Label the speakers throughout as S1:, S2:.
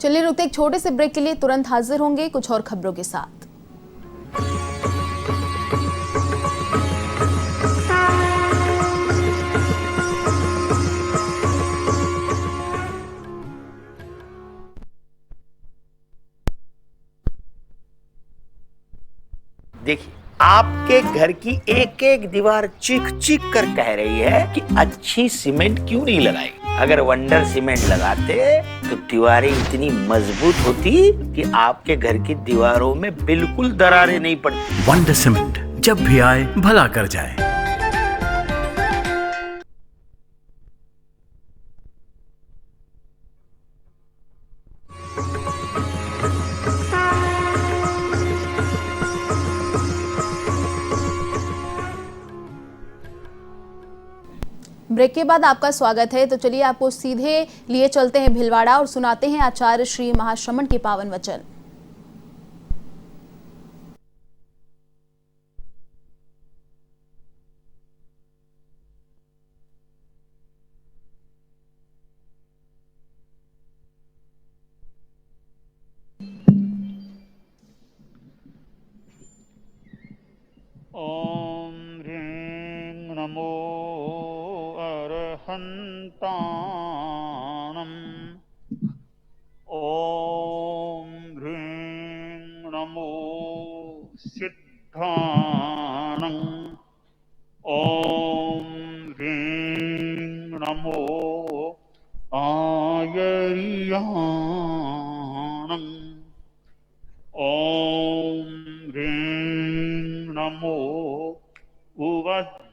S1: चलिए रुकते एक छोटे से ब्रेक के लिए, तुरंत हाजिर होंगे कुछ और खबरों के साथ।
S2: देखिए, आपके घर की एक एक दीवार चीख चीख कर कह रही है कि अच्छी सीमेंट क्यों नहीं लगाई। अगर वंडर सीमेंट लगाते तो दीवारें इतनी मजबूत होती कि आपके घर की दीवारों में बिल्कुल दरारें नहीं पड़ती।
S3: वंडर सीमेंट, जब भी आए भला कर जाए।
S1: ब्रेक के बाद आपका स्वागत है। तो चलिए आपको सीधे लिए चलते हैं भिलवाड़ा और सुनाते हैं आचार्य श्री महाश्रमण के पावन वचन।
S4: ओम ह्रीं नमो अरहन्ताणम्। ओम ह्रीं नमो सिद्धाणम्। ओम ह्रीं नमो आयर्याणम्। ओम ह्रीं नमो उवज्झायाणम्।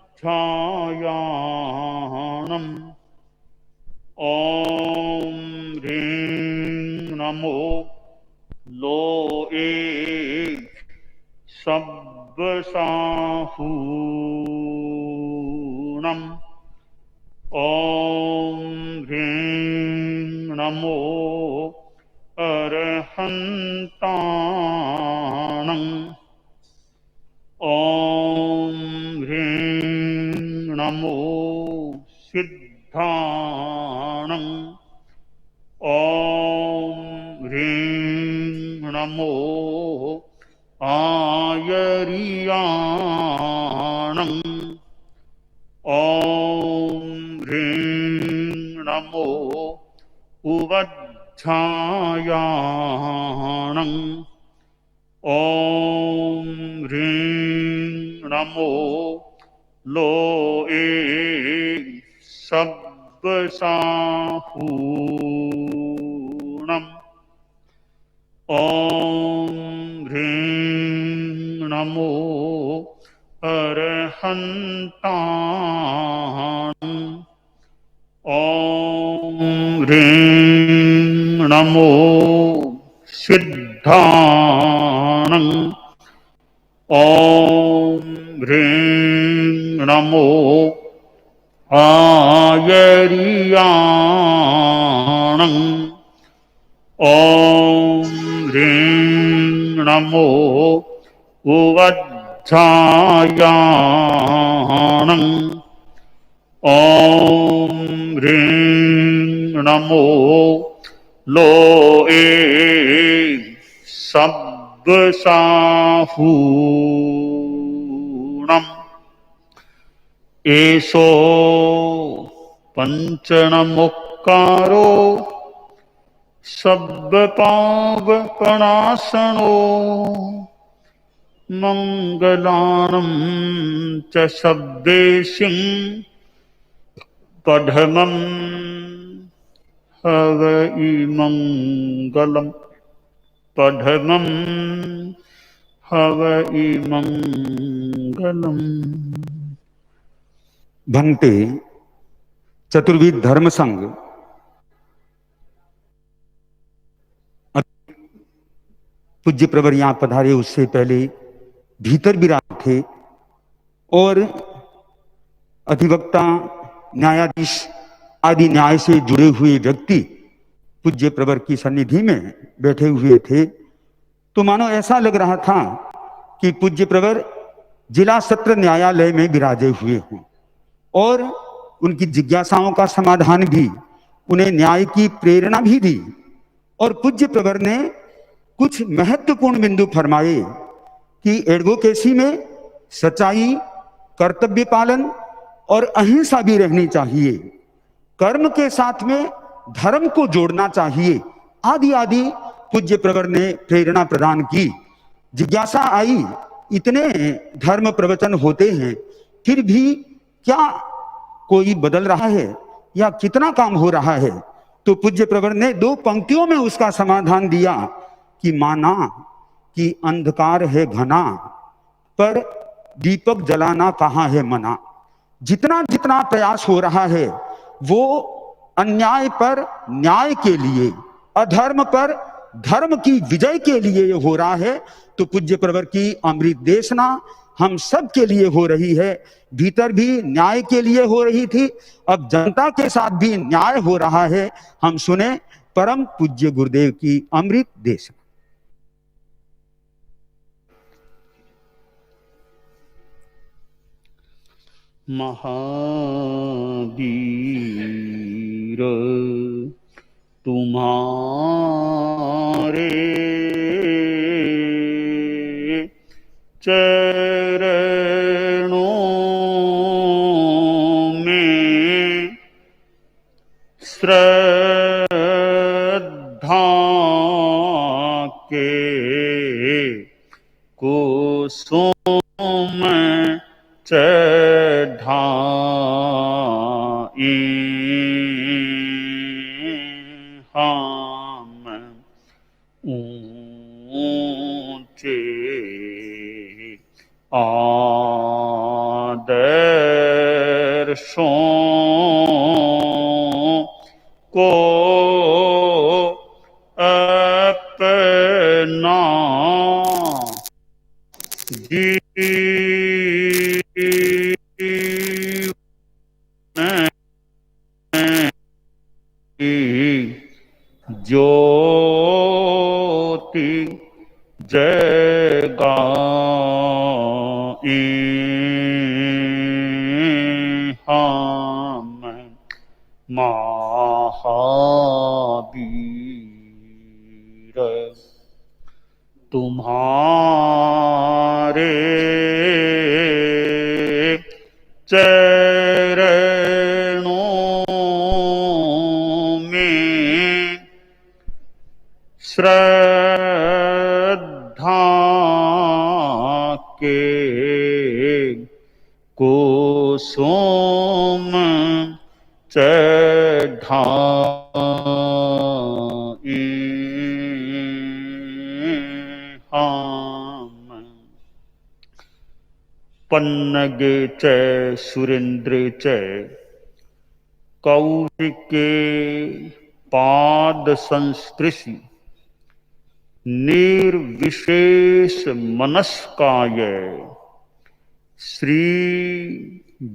S4: ओम ह्रीं नमो लोए सब्बसाहूणम्। ओम ह्रीं नमो अरहन्ताणम्। ओम ह्रीं नमो सिद्धाणम्। ओम ह्रीं नमो आयर्याणम्। ओम ह्रीं नमो उवज्झायाणम्। ओम ह्रीं नमो लोए सब्बसाहूणम्। ओम ह्रीं नमो अरहन्ताणम्। ओम ह्रीं नमो सिद्धाणम्। ओम ह्रीं नमो आयर्याणम्। ओम ह्रीं नमो उवज्झायाणम्। ओम ह्रीं नमो लोए सब्बसाहूणम्। एषो पंचनमुक्कारो सब्बपावपणासनो। मंगलानं च सब्देशिं पठमं हवै मंगलम्। पठमं हवै मंगलम्।
S5: भंगटे चतुर्विध धर्म संघ पूज्य प्रवर यहां पधारे उससे पहले भीतर विराज थे और अधिवक्ता, न्यायाधीश आदि न्याय से जुड़े हुए व्यक्ति पूज्य प्रवर की सन्निधि में बैठे हुए थे। तो मानो ऐसा लग रहा था कि पूज्य प्रवर जिला सत्र न्यायालय में विराजे हुए हैं और उनकी जिज्ञासाओं का समाधान भी, उन्हें न्याय की प्रेरणा भी दी और पूज्य प्रवर ने कुछ महत्वपूर्ण बिंदु फरमाए कि एडवोकेसी में सच्चाई, कर्तव्य पालन और अहिंसा भी रहनी चाहिए, कर्म के साथ में धर्म को जोड़ना चाहिए, आदि आदि पूज्य प्रवर ने प्रेरणा प्रदान की। जिज्ञासा आई, इतने धर्म प्रवचन होते हैं, फिर भी क्या कोई बदल रहा है या कितना काम हो रहा है? तो पूज्य प्रवर ने 2 पंक्तियों में उसका समाधान दिया कि माना कि अंधकार है घना, पर दीपक जलाना कहाँ है मना। जितना जितना प्रयास हो रहा है वो अन्याय पर न्याय के लिए, अधर्म पर धर्म की विजय के लिए हो रहा है। तो पूज्य प्रवर की अमृत देशना हम सब के लिए हो रही है। भीतर भी न्याय के लिए हो रही थी, अब जनता के साथ भी न्याय हो रहा है। हम सुने परम पूज्य गुरुदेव की अमृत देशना।
S4: महावीर तुम्हारे चरणों में श्रद्धा के कुसुम चढ़ाए हम ऊंचे आदर्शों को अपना ज्योति जगाए हम महावीर तुम्हारे चरणों में श्रद्धा के कुसुम चढ़ाए हम पन्नगे च सुरेंद्र च कौशिके पाद संस्पृशि निर्विशेष मनस्काय श्री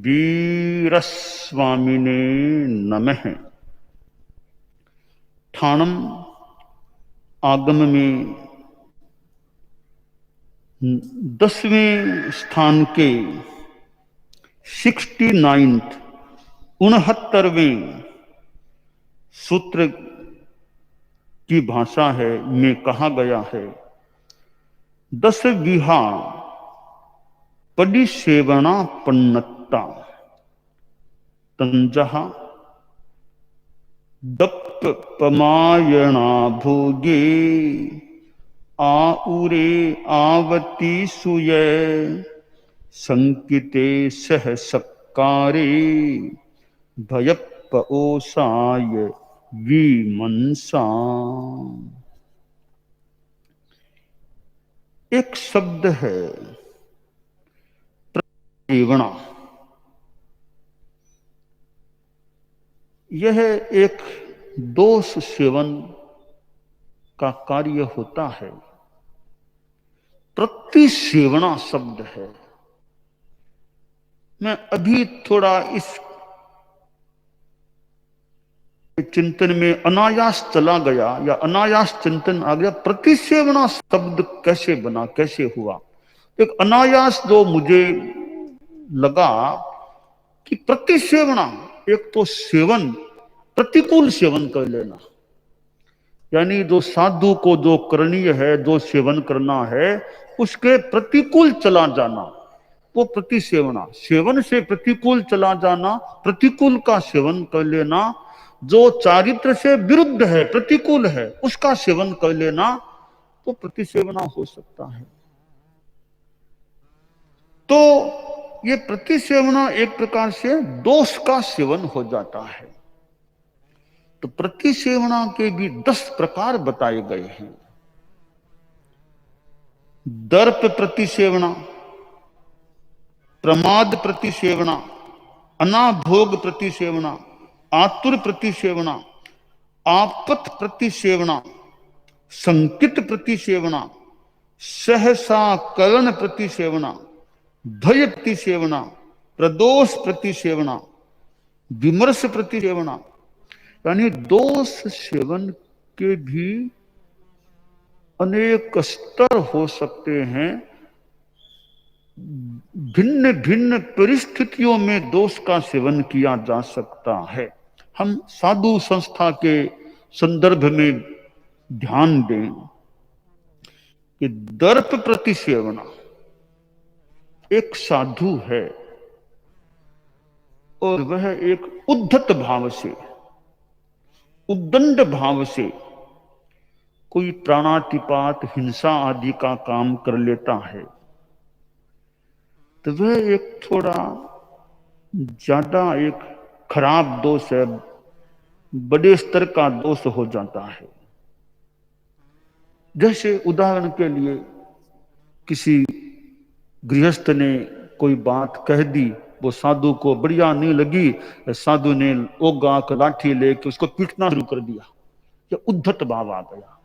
S4: वीरस्वामिने नमः। ठाणम आगम में 10वें स्थान के 69वें सूत्र की भाषा है में कहा गया है, 10 विहा परिसेवना पन्नत्ता तंजहा दप्प पमायणा भोगे आउरे आवती सुय संकिते सह सक्कारे भयप्प ओसाय विमंसा। एक शब्द है सेवना, यह एक दोष सेवन का कार्य होता है। प्रतिसेवना शब्द है। मैं अभी थोड़ा इस चिंतन में अनायास चला गया या अनायास चिंतन आ गया, प्रतिसेवना शब्द कैसे बना, कैसे हुआ। एक अनायास जो मुझे लगा कि प्रतिसेवना, एक तो सेवन, प्रतिकूल सेवन कर लेना, यानी जो साधु को जो करणीय है, जो सेवन करना है, उसके प्रतिकूल चला जाना, वो प्रतिसेवना। सेवन से प्रतिकूल चला जाना, प्रतिकूल का सेवन कर लेना, जो चारित्र से विरुद्ध है, प्रतिकूल है, उसका सेवन कर लेना, तो प्रतिसेवना हो सकता है। तो ये प्रतिसेवना एक प्रकार से दोष का सेवन हो जाता है। तो प्रतिसेवना के भी 10 प्रकार बताए गए हैं। दर्प प्रतिसेवना, प्रमाद प्रतिसेवना, अनाभोग प्रतिसेवना, आतुर प्रतिसेवना, आपत प्रतिसेवना, संकित प्रतिसेवना, सहसा करण प्रतिसेवना, भय प्रतिसेवना, प्रदोष प्रतिसेवना, विमर्श प्रतिसेवना। यानी दोष सेवन के भी अनेक स्तर हो सकते हैं। भिन्न भिन्न परिस्थितियों में दोष का सेवन किया जा सकता है। हम साधु संस्था के संदर्भ में ध्यान दें कि दर्प प्रतिसेवना एक साधु है और वह एक उद्धत भाव से, उद्दंड भाव से कोई प्राणातिपात, हिंसा आदि का काम कर लेता है, तो वह एक थोड़ा ज्यादा एक खराब दोष है, बड़े स्तर का दोष हो जाता है। जैसे उदाहरण के लिए किसी गृहस्थ ने कोई बात कह दी, वो साधु को बढ़िया नहीं लगी, साधु ने ओगा लाठी लेके उसको पीटना शुरू कर दिया, यह उद्धत भाव आ गया।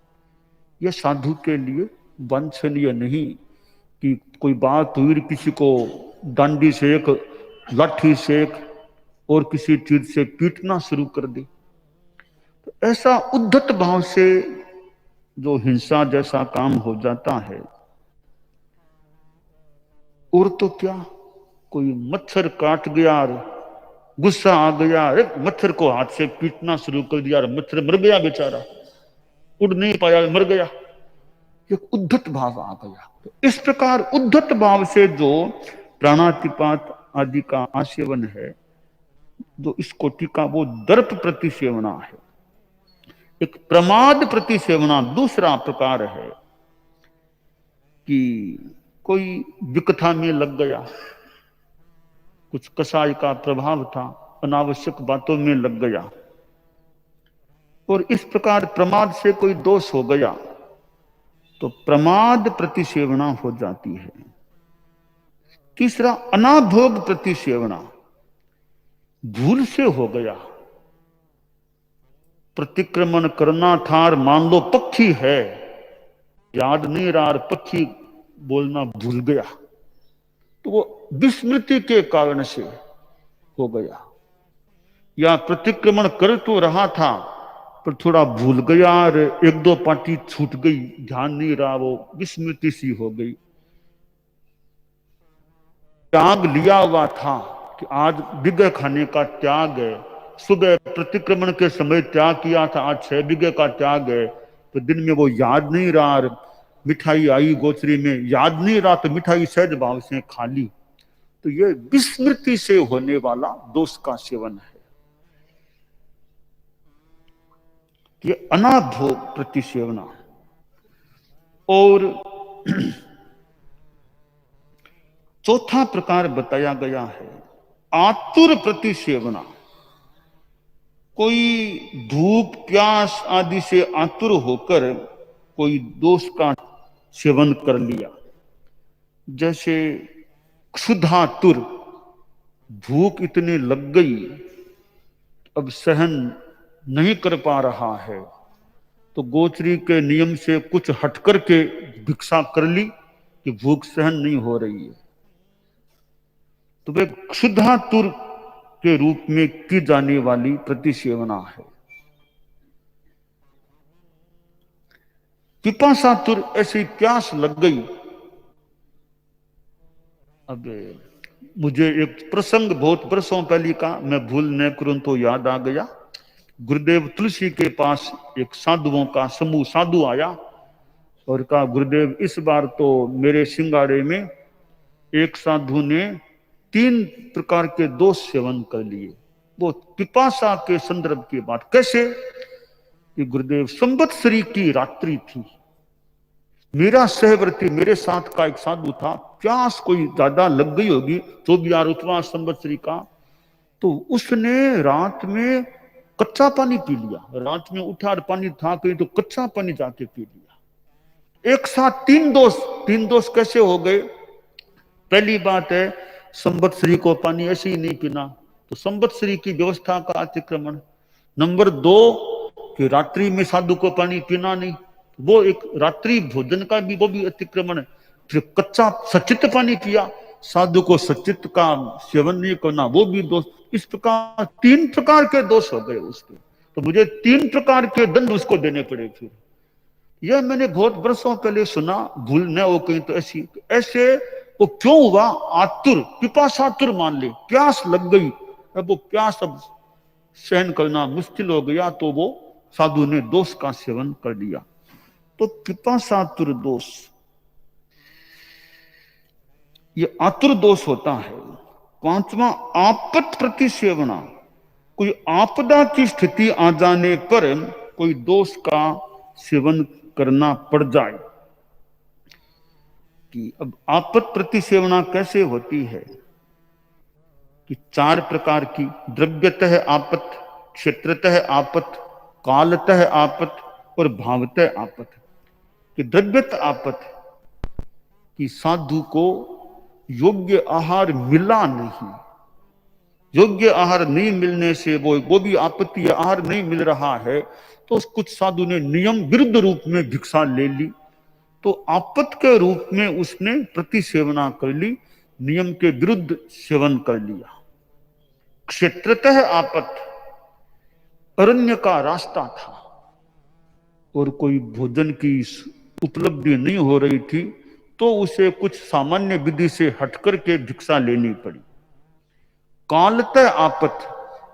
S4: यह साधु के लिए वांछनीय नहीं कि कोई बात हुई, किसी को डांडी से एक, लाठी से एक और किसी चीज से पीटना शुरू कर दी। तो ऐसा उद्धत भाव से जो हिंसा जैसा काम हो जाता है। और तो क्या, कोई मच्छर काट गया, गुस्सा आ गया, अरे मच्छर को हाथ से पीटना शुरू कर दिया, मच्छर मर गया बेचारा, उड़ नहीं पाया, मर गया, एक उद्धत भाव आ गया। तो इस प्रकार उद्धत भाव से जो प्राणातिपात आदि का आसेवन है, जो इस कोटि का, वो दर्प प्रतिसेवना है। एक प्रमाद प्रतिसेवना दूसरा प्रकार है कि कोई विकथा में लग गया, कुछ कसाई का प्रभाव था, अनावश्यक बातों में लग गया और इस प्रकार प्रमाद से कोई दोष हो गया, तो प्रमाद प्रतिसेवना हो जाती है। तीसरा अनाभोग प्रतिसेवना, भूल से हो गया, प्रतिक्रमण करना था, मान लो पक्षी है, याद नहीं रहा, पक्षी बोलना भूल गया, तो वो विस्मृति के कारण से हो गया। या प्रतिक्रमण कर तो रहा था पर थोड़ा भूल गया और एक दो पार्टी छूट गई, ध्यान नहीं रहा, वो विस्मृति सी हो गई। त्याग लिया हुआ था कि आज बिगह खाने का त्याग है, सुबह प्रतिक्रमण के समय त्याग किया था, आज 6 बिगह का त्याग है, तो दिन में वो याद नहीं रहा, मिठाई आई गोचरी में, याद नहीं रहा, तो मिठाई सहज भाव से खा ली। तो ये विस्मृति से होने वाला दोष का सेवन है। ये अनाभोग प्रतिसेवना। और चौथा प्रकार बताया गया है आतुर प्रतिसेवना। कोई भूख प्यास आदि से आतुर होकर कोई दोष का सेवन कर लिया, जैसे क्षुधातुर, भूख इतनी लग गई अब सहन नहीं कर पा रहा है, तो गोचरी के नियम से कुछ हट करके भिक्षा कर ली कि भूख सहन नहीं हो रही है, तो वे क्षुधातुर के रूप में की जाने वाली प्रतिसेवना है। पिपासातुर, ऐसी प्यास लग गई। अब मुझे एक प्रसंग बहुत बरसों पहले का, मैं भूल न करूं तो याद आ गया। गुरुदेव तुलसी के पास एक साधुओं का समूह साधु आया और कहा, गुरुदेव इस बार तो मेरे सिंगाड़े में एक साधु ने 3 प्रकार के दोष सेवन कर लिए। वो पिपासा के संदर्भ की बात। कैसे? कि गुरुदेव संवत्सरी की रात्रि थी, मेरा सहवर्ती मेरे साथ का एक साधु था, प्यास कोई ज्यादा लग गई होगी 24 ऋतुवां संवत्सरी का, तो उसने रात में कच्चा पानी पी लिया। रात में उठा और पानी था कहीं तो कच्चा पानी जाके पी लिया। एक साथ 3 दोष। 3 दोष कैसे हो गए? पहली बात है संवत्सरी को पानी ऐसे ही नहीं पीना, तो संवत्सरी की व्यवस्था का अतिक्रमण। नंबर 2 कि रात्रि में साधु को पानी पीना नहीं, वो एक रात्रि भोजन का भी वो भी अतिक्रमण है। फिर कच्चा सचित पानी पिया, साधु को सचित का सेवन नहीं करना, वो भी दोष। इस प्रकार 3 प्रकार के दोष हो गए उसके। तो मुझे 3 प्रकार के दंड उसको देने पड़े। फिर यह मैंने बहुत वर्षों पहले सुना, भूल न हो कहीं तो ऐसे वो क्यों हुआ? आतुर, पिपासातुर मान ले, प्यास लग गई, अब वो प्यास अब सहन करना मुश्किल हो गया, तो वो साधु ने दोष का सेवन कर लिया। तो पिपासातुर दोष, ये आतुर दोष होता है। 5वां आपत प्रतिसेवना, कोई आपदा की स्थिति आ जाने पर कोई दोष का सेवन करना पड़ जाए। कि अब आपत प्रतिसेवना कैसे होती है? कि 4 प्रकार की, द्रव्यतः आपत, क्षेत्रतः आपत, कालतः आपत और भावतः आपत। कि द्रव्यत आपत कि साधु को योग्य आहार मिला नहीं, योग्य आहार नहीं मिलने से वो भी आपत्ति, आहार नहीं मिल रहा है, तो कुछ साधु ने नियम विरुद्ध रूप में भिक्षा ले ली, तो आपत के रूप में उसने प्रतिसेवना कर ली, नियम के विरुद्ध सेवन कर लिया। क्षेत्रतः आपत, अरण्य का रास्ता था और कोई भोजन की उपलब्धि नहीं हो रही थी, तो उसे कुछ सामान्य विधि से हटकर के भिक्षा लेनी पड़ी। कालतः आपत,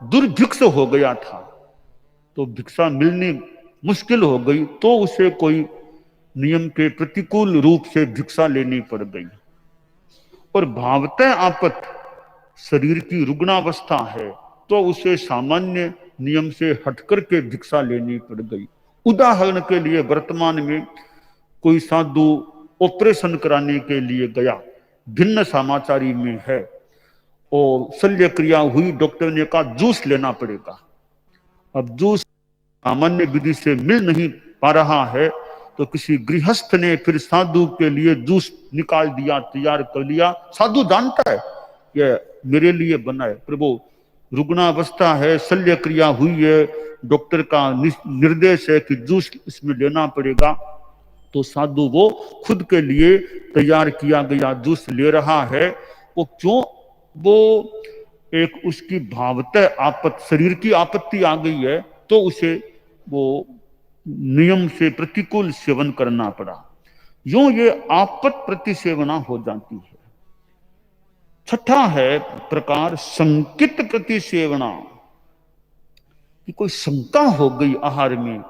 S4: दुर्भिक्ष हो गया था, तो भिक्षा मिलनी मुश्किल हो गई, तो उसे कोई नियम के प्रतिकूल रूप से भिक्षा लेनी पड़ गई। और भावतः आपत, शरीर की रुग्णावस्था है, तो उसे सामान्य नियम से हटकर के भिक्षा लेनी पड़ गई। उदाहरण के लिए वर्तमान में कोई साधु ऑपरेशन कराने के लिए गया, भिन्न समाचारी में है, और शल्य क्रिया हुई, डॉक्टर ने कहा जूस लेना पड़ेगा। अब जूस सामान्य विधि से मिल नहीं पा रहा है, तो किसी गृहस्थ ने फिर साधु के लिए जूस निकाल दिया, तैयार कर लिया। साधु जानता है कि मेरे लिए बना है, पर वो रुग्णावस्था है, शल्य क्रिया हुई है, डॉक्टर का निर्देश है कि जूस इसमें लेना पड़ेगा, तो साधु वो खुद के लिए तैयार किया गया जूस ले रहा है। वो क्यों? वो एक उसकी भावतः आपत, शरीर की आपत्ति आ गई है, तो उसे वो नियम से प्रतिकूल सेवन करना पड़ा। यूं ये आपत प्रतिसेवना हो जाती है। 6ठा है प्रकार संकित प्रतिसेवना, कि कोई शंका हो गई आहार में,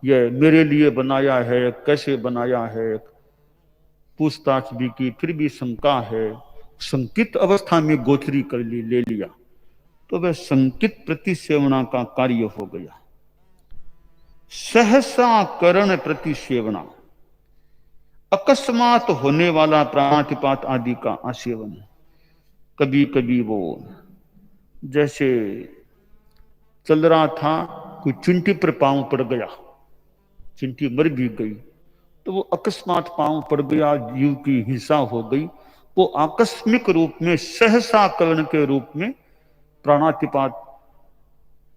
S4: यह मेरे लिए बनाया है, कैसे बनाया है, पूछताछ भी की, फिर भी शंका है, संकित अवस्था में गोचरी कर ली, ले लिया, तो वह संकित प्रतिसेवना का कार्य हो गया। सहसा करण प्रतिसेवना, अकस्मात होने वाला प्राणातिपात आदि का आसेवन। कभी कभी वो जैसे चल रहा था, कोई चिंटी पर पांव पड़ गया, चिंटी मर भी गई, तो वो अकस्मात पांव पड़ गया, जीव की हिंसा हो गई, वो आकस्मिक रूप में सहसा करण के रूप में प्राणातिपात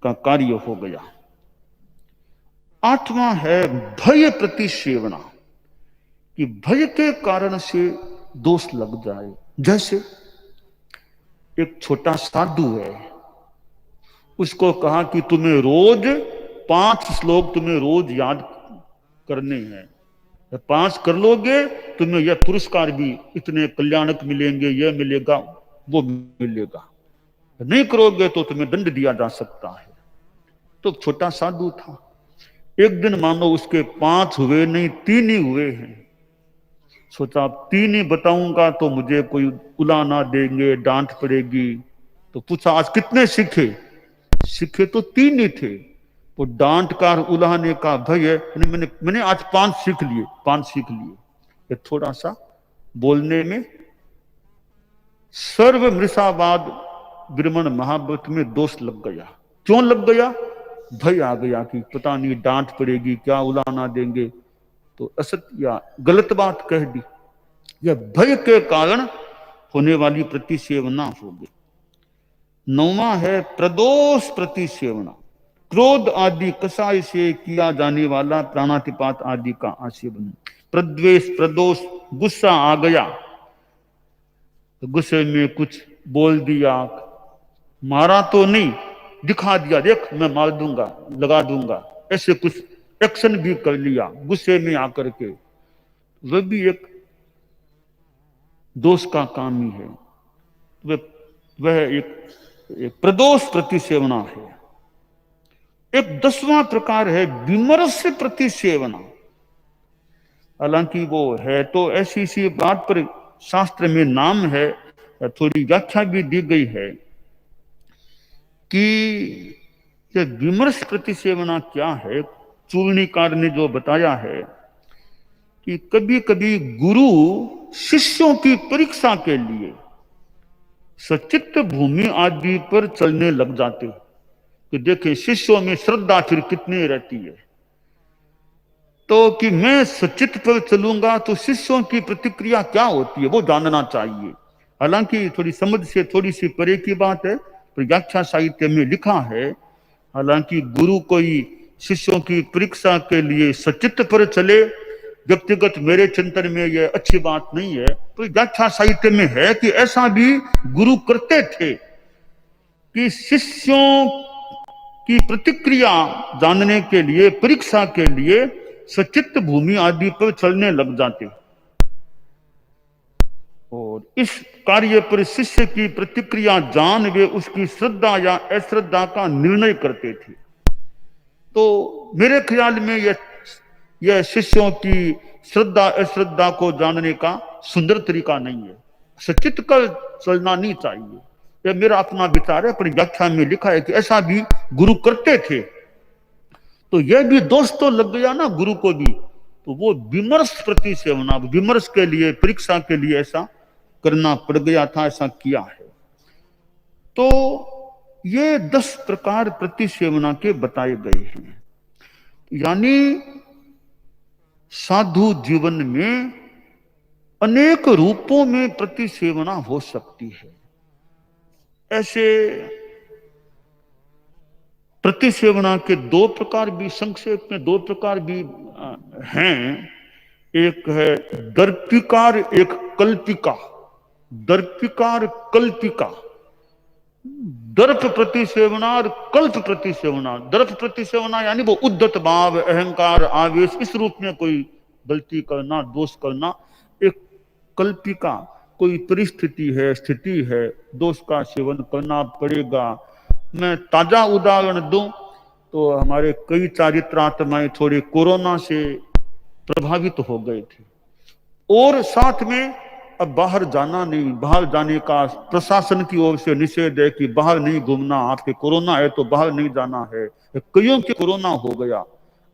S4: का कार्य हो गया। 8वां है भय प्रतिसेवना, कि भय के कारण से दोष लग जाए। जैसे एक छोटा साधु है, उसको कहा कि तुम्हें रोज 5 श्लोक तुम्हें रोज याद करने हैं, 5 कर लोगे तुम्हें यह पुरस्कार भी, इतने कल्याणक मिलेंगे, यह मिलेगा वो मिलेगा, नहीं करोगे तो तुम्हें दंड दिया जा सकता है। तो छोटा साधु था। एक दिन मानो उसके 5 हुए नहीं, 3 ही हुए हैं। सोचा अब 3 ही बताऊंगा तो मुझे कोई उला ना देंगे, डांट पड़ेगी। तो पूछा आज कितने सीखे? सीखे तो 3 ही थे। वो डांट का उलाहने का भय है, मैंने आज 5 सीख लिए, 5 सीख लिए। ये थोड़ा सा बोलने में सर्व मृषावाद ब्रह्मण महाव्रत में दोष लग गया। क्यों लग गया? भय आ गया कि पता नहीं डांट पड़ेगी, क्या उलाना देंगे, तो असत या गलत बात कह दी। यह भय के कारण होने वाली प्रतिसेवना होगी। 9वां है प्रदोष प्रतिसेवना। क्रोध आदि कषाय से किया जाने वाला प्राणातिपात आदि का आसेवन। प्रद्वेष, प्रदोष, गुस्सा आ गया तो गुस्से में कुछ बोल दिया, मारा तो नहीं, दिखा दिया, देख मैं मार दूंगा, लगा दूंगा, ऐसे कुछ एक्शन भी कर लिया गुस्से में आकर के, वह भी एक दोष का काम ही है। वह एक प्रदोष प्रतिसेवना है। एक 10वां प्रकार है विमर्श प्रतिसेवना। हालांकि वो है तो ऐसी सी बात पर शास्त्र में नाम है, थोड़ी व्याख्या भी दी गई है कि ये विमर्श प्रतिसेवना क्या है। चूर्णीकार ने जो बताया है कि कभी कभी गुरु शिष्यों की परीक्षा के लिए सचित्त भूमि आदि पर चलने लग जाते कि देखें शिष्यों में श्रद्धा फिर कितनी रहती है, तो कि मैं सचित्त पर चलूंगा तो शिष्यों की प्रतिक्रिया क्या होती है वो जानना चाहिए। हालांकि थोड़ी समझ से थोड़ी सी परे की बात है, पर व्याख्या साहित्य में लिखा है हालांकि गुरु कोई शिष्यों की परीक्षा के लिए सचित्त पर चले, व्यक्तिगत मेरे चिंतन में यह अच्छी बात नहीं है, तो व्याख्या साहित्य में है कि ऐसा भी गुरु करते थे कि शिष्यों की प्रतिक्रिया जानने के लिए, परीक्षा के लिए सचित्त भूमि आदि पर चलने लग जाते और इस कार्य पर शिष्य की प्रतिक्रिया जान वे उसकी श्रद्धा या अश्रद्धा का निर्णय करते थे। तो मेरे ख्याल में यह शिष्यों की श्रद्धा अश्रद्धा को जानने का सुंदर तरीका नहीं है। सचित्त कर चलना नहीं चाहिए, यह मेरा अपना विचार है, पर व्याख्या में लिखा है कि ऐसा भी गुरु करते थे। तो यह भी दोष तो लग गया ना गुरु को भी, तो वो विमर्श प्रतिसेवना, विमर्श के लिए, परीक्षा के लिए ऐसा करना पड़ गया था, ऐसा किया है। तो ये 10 प्रकार प्रतिसेवना के बताए गए हैं। यानी साधु जीवन में अनेक रूपों में प्रतिसेवना हो सकती है। ऐसे प्रतिसेवना के 2 प्रकार भी, संक्षेप में 2 प्रकार भी हैं। एक है दर्पिकार, एक कल्पिका। दर्पिकार, कल्पिका। दर्प प्रतिसेवना और कल्प प्रतिसेवना। दर्प प्रतिसेवना यानी वो उद्धत भाव, अहंकार, आवेश, इस रूप में कोई गलती करना, दोष करना। एक कल्पिका, कोई परिस्थिति है, स्थिति है, दोष का सेवन करना पड़ेगा। मैं ताजा उदाहरण दूं तो हमारे कई चारित्रात्माएं थोड़े कोरोना से प्रभावित हो गए थे और साथ में अब बाहर जाना नहीं, बाहर जाने का प्रशासन की ओर से निषेध है कि बाहर नहीं घूमना, आपके कोरोना है तो बाहर नहीं जाना है। कईयों के कोरोना हो गया,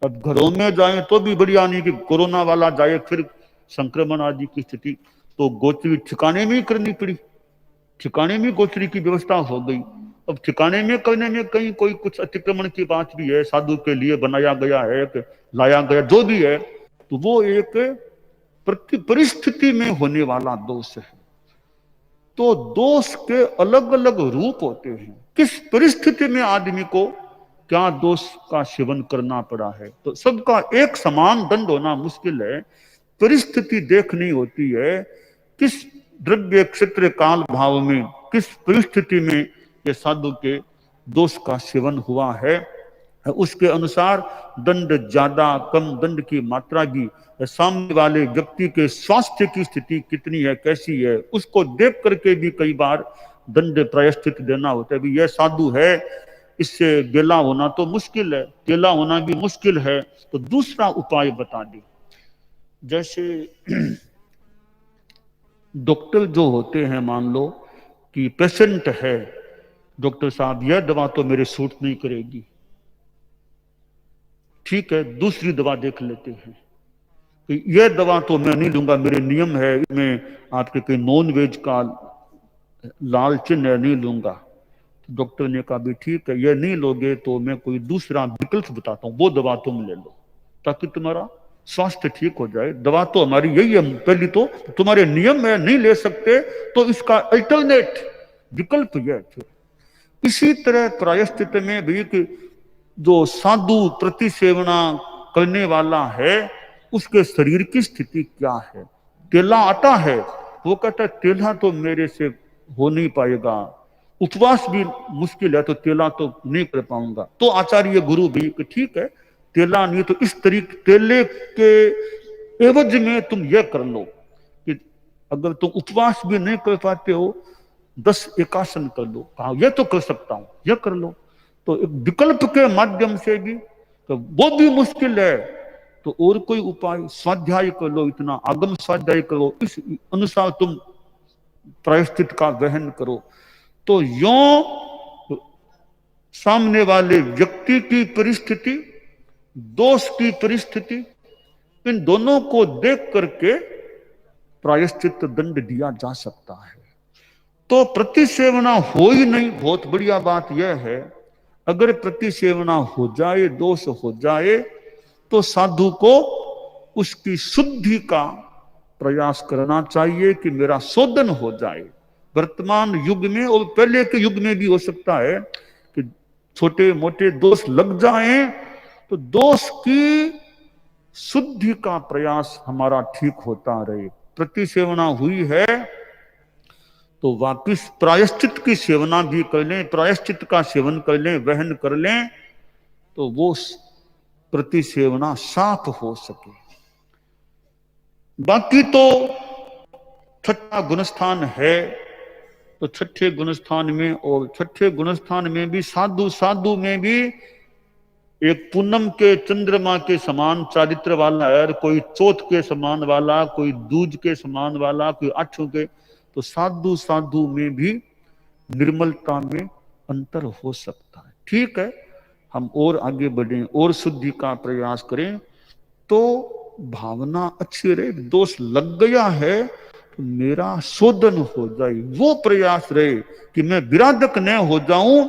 S4: अब घरों में जाए तो भी बढ़िया नहीं कि कोरोना वाला जाए, फिर संक्रमण आदि की स्थिति, तो गोचरी ठिकाने में ही करनी पड़ी। ठिकाने में गोचरी की व्यवस्था हो गई। अब ठिकाने में करने में कहीं कोई कुछ अतिक्रमण की बात भी है, साधु के लिए बनाया गया है, लाया गया, जो भी है, तो वो एक परिस्थिति में होने वाला दोष है। तो दोष के अलग अलग रूप होते हैं, किस परिस्थिति में आदमी को क्या दोष का सेवन करना पड़ा है। तो सबका एक समान दंड होना मुश्किल है, परिस्थिति देखनी होती है, किस द्रव्य क्षेत्र काल भाव में, किस परिस्थिति में ये साधु के दोष का सेवन हुआ है, उसके अनुसार दंड ज्यादा कम, दंड की मात्रा भी, सामने वाले व्यक्ति के स्वास्थ्य की स्थिति कितनी है, कैसी है, उसको देख करके भी कई बार दंड प्रायश्चित देना होता है। भी यह साधु है इससे बेला होना तो मुश्किल है, तेला होना भी मुश्किल है, तो दूसरा उपाय बता दी। जैसे डॉक्टर जो होते हैं, मान लो कि पेशेंट है, डॉक्टर साहब यह दवा तो मेरे सूट नहीं करेगी, ठीक है, दूसरी दवा देख लेते हैं कि यह दवा तो मैं नहीं लूंगा, मेरे नियम है, मैं आपके कोई नॉन वेज का लाल चिन्ह है, नहीं लूंगा। तो डॉक्टर ने कहा भी ठीक है, ये नहीं लोगे तो मैं कोई दूसरा विकल्प बताता हूं, वो दवा तुम ले लो ताकि तुम्हारा स्वास्थ्य ठीक हो जाए। दवा तो हमारी यही है, पहली तो तुम्हारे नियम है, नहीं ले सकते तो इसका अल्टरनेट विकल्प यह है। इसी तरह प्रायश्चित में भी कि जो साधु प्रतिसेवना करने वाला है उसके शरीर की स्थिति क्या है। तेला आता है, वो कहता है तेला तो मेरे से हो नहीं पाएगा, उपवास भी मुश्किल है तो तेला तो नहीं कर पाऊंगा। तो आचार्य गुरु भी कि ठीक है, तेला नहीं तो इस तरीके तेले के एवज में तुम यह कर लो कि अगर तुम उपवास भी नहीं कर पाते हो 10 एकासन कर लो। कहा यह तो कर सकता हूं, यह कर लो। तो एक विकल्प के माध्यम से भी, तो वो भी मुश्किल है तो और कोई उपाय, स्वाध्याय कर लो, इतना आगम स्वाध्याय करो, इस अनुसार तुम प्रायश्चित का वहन करो। तो यों सामने वाले व्यक्ति की परिस्थिति, दोष की परिस्थिति, इन दोनों को देख करके प्रायश्चित दंड दिया जा सकता है। तो प्रतिसेवना हो ही नहीं, बहुत बढ़िया बात यह है, अगर प्रतिसेवना हो जाए, दोष हो जाए, तो साधु को उसकी शुद्धि का प्रयास करना चाहिए कि मेरा शोधन हो जाए। वर्तमान युग में और पहले के युग में भी हो सकता है कि छोटे मोटे दोष लग जाएं, तो दोष की शुद्धि का प्रयास हमारा ठीक होता रहे। प्रतिसेवना हुई है तो वापिस प्रायश्चित की सेवना भी कर लें, प्रायश्चित का सेवन कर लें, वहन कर लें, तो वो प्रतिसेवना साफ हो सके। बाकी तो छठा गुणस्थान है, तो छठे गुणस्थान में, और छठे गुणस्थान में भी साधु में भी एक पूनम के चंद्रमा के समान चारित्र वाला है, कोई चौथ के समान वाला, कोई दूज के समान वाला, कोई आठों के। तो साधु में भी निर्मलता में अंतर हो सकता है। ठीक है, हम और आगे बढ़ें और शुद्धि का प्रयास करें तो भावना अच्छी रहे। दोष लग गया है तो मेरा शोधन हो जाए, वो प्रयास रहे कि मैं विराधक न हो जाऊं,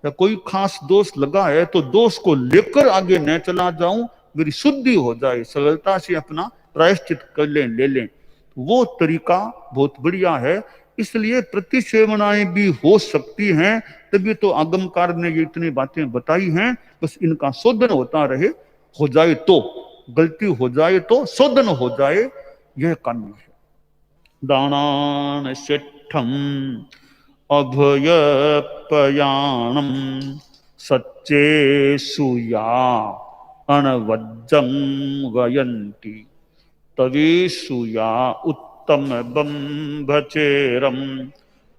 S4: या कोई खास दोष लगा है तो दोष को लेकर आगे न चला जाऊं, मेरी शुद्धि हो जाए, सरलता से अपना प्रायश्चित कर लें, ले लें। वो तरीका बहुत बढ़िया है। इसलिए प्रतिसेवनाएं भी हो सकती हैं, तभी तो आगमकार ने ये इतनी बातें बताई हैं। बस इनका शोधन होता रहे, हो जाए तो, गलती हो जाए तो शोधन हो जाए, यह काम्य है। दानान शिठम अभयपयाणम सच्चे सुया अनवज्जम वयंती तवेशुया उत्तम बंभचेरम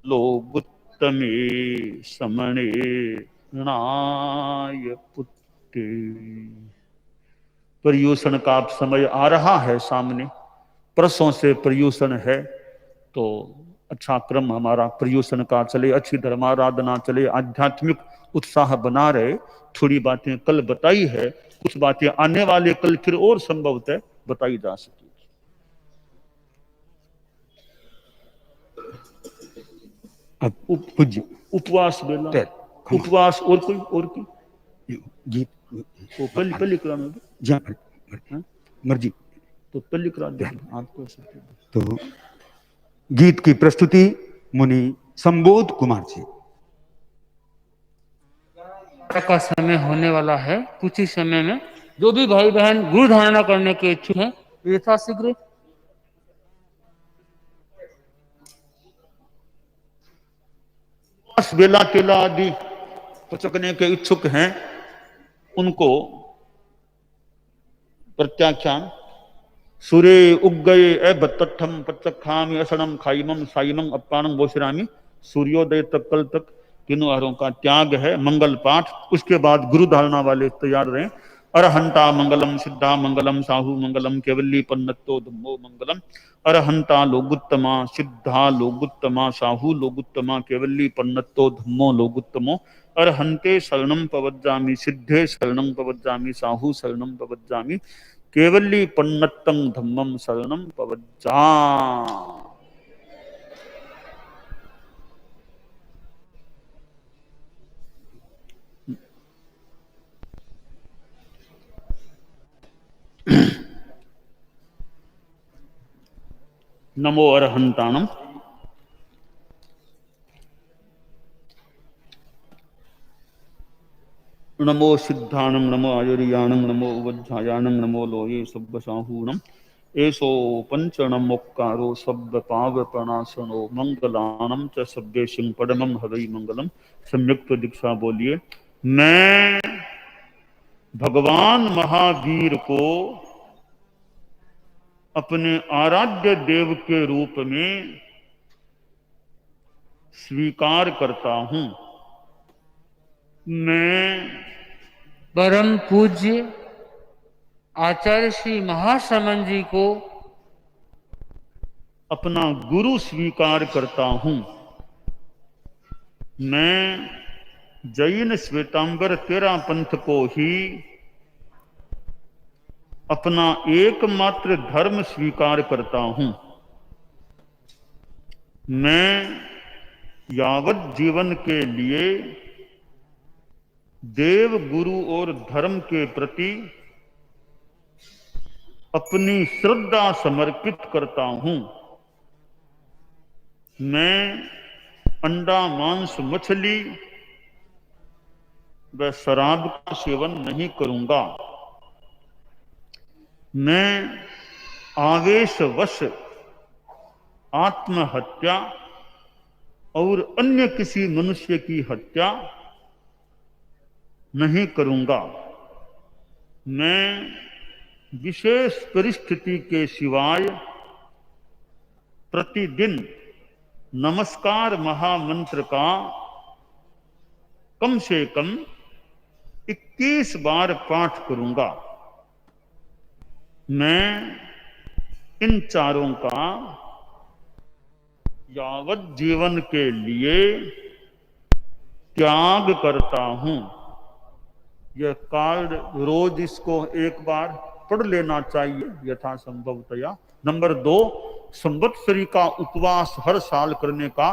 S4: लोगुत्तमे समणे नाय पुत्ते। पर्यूषण का समय आ रहा है सामने, परसों से पर्यूषण है, तो अच्छा क्रम हमारा पर्यूषण का चले, अच्छी धर्माराधना चले, आध्यात्मिक उत्साह बना रहे। थोड़ी बातें कल बताई है, कुछ बातें आने वाले कल फिर और संभवतः बताई जा सकेगी।
S5: पूज्य
S4: उपवास बेला, उपवास और कोई
S5: गीत
S4: वो पल्ली कराना
S5: मर्जी,
S4: तो पल्ली करा दे आपको।
S5: तो गीत की प्रस्तुति मुनि संबोध कुमार जी।
S6: का समय होने वाला है। कुछ ही समय में जो भी भाई बहन गुरु धारणा करने के इच्छुक हैं, यथाशीघ्र
S4: बेला केला आदि पचकने के इच्छुक हैं, उनको प्रत्याख्यान सूर्य उग गए बत्तठम पचखामी असणम खाइमम साइमम अपानम बोशरामी सूर्योदय तक, कल तक तीनों हरों का त्याग है, मंगल पाठ। उसके बाद गुरु धारणा वाले तैयार रहें। अरहंता मंगलम, सिद्धा मंगलम, साहू मंगलम, केवली पन्नतो धम्मो मंगलम। अरहंता लोगुत्तमा, सिद्धा लोगुत्तमा, साहू लोगुत्तमा, केवली पन्नतो धम्मो लोगुत्तमो। अरहंते शरणं पवज्जामि, सिद्धे शरणं पवज्जामि, साहू शरणं पवज्जामि, केवली पन्नतं धम्मं शरणं पवज्जामि। नमो अरहंताणम। नमो सिद्धाणम, नमो आयुर्याणम, नमो उवज्झायाणम, नमो लोये सब्बसाहूणम। एषो पंचणमोक्कारो सब्ब पाव प्रणाशनो, मंगलाणम च सब्बेशिं परमं हवै मंगलम। सम्यक्त दीक्षा बोलिए। मैं भगवान महावीर को अपने आराध्य देव के रूप में स्वीकार करता हूं। मैं
S6: परम पूज्य आचार्य श्री महाश्रमण जी को
S4: अपना गुरु स्वीकार करता हूं। मैं जैन श्वेतांबर तेरा पंथ को ही अपना एकमात्र धर्म स्वीकार करता हूं। मैं यावत जीवन के लिए देव, गुरु और धर्म के प्रति अपनी श्रद्धा समर्पित करता हूं। मैं अंडा, मांस, मछली व शराब का सेवन नहीं करूंगा। मैं आवेशवश आत्महत्या और अन्य किसी मनुष्य की हत्या नहीं करूंगा। मैं विशेष परिस्थिति के सिवाय प्रतिदिन नमस्कार महामंत्र का कम से कम 21 बार पाठ करूंगा। मैं इन चारों का यावत जीवन के लिए त्याग करता हूं। यह कार्ड रोज इसको एक बार पढ़ लेना चाहिए यथासंभवतया। नंबर 2, संवत्सरी का उपवास हर साल करने का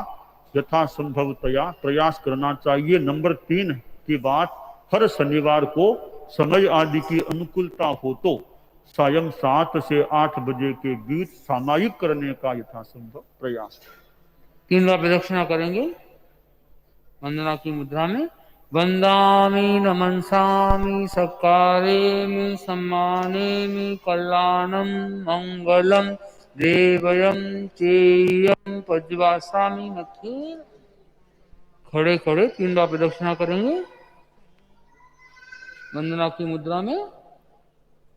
S4: यथासंभवतया प्रयास करना चाहिए। नंबर 3 की बात, हर शनिवार को समय आदि की अनुकूलता हो तो सायं 7 से 8 बजे के बीच सामायिक करने का यथासंभव प्रयास।
S6: 3 बार प्रदक्षिणा करेंगे वंदना की मुद्रा में। वंदामि नमंसामि सत्कारेमि सम्मानेमि कल्याणं मंगलम देवयं चेयं पज्वासामि नखीर। खड़े खड़े 3 बार प्रदक्षिणा करेंगे वंदना की मुद्रा में।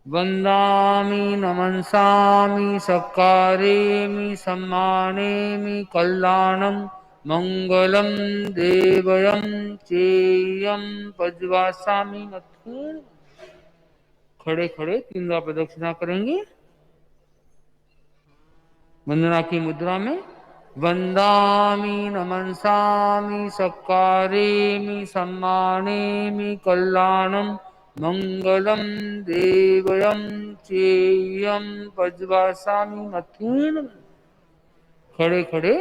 S6: वंदामि नमंसामि सत्कारेमि सम्मानेमि कल्याणं मंगलम देवयं चेयं पज्वासामि नखीर। खड़े खड़े 3 बार प्रदक्षिणा करेंगे वंदना की मुद्रा में। वंदामि नमंसामि सत्कारेमि सम्मानेमि कल्याणं मंगलम देवयं चेयं पज्वासामि नखीर। खड़े खड़े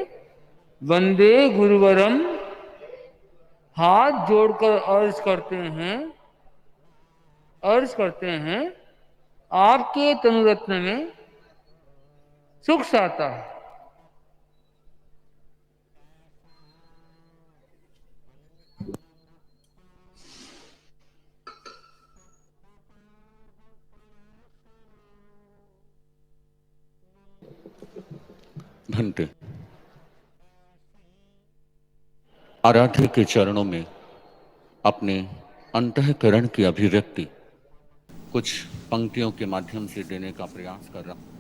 S6: वंदे गुरुवरम हाथ जोड़कर अर्ज करते हैं आपके तनुरत्न में सुख साता है।
S7: भंते आराध्य के चरणों में अपने अंतःकरण की अभिव्यक्ति कुछ पंक्तियों के माध्यम से देने का प्रयास कर रहा हूं।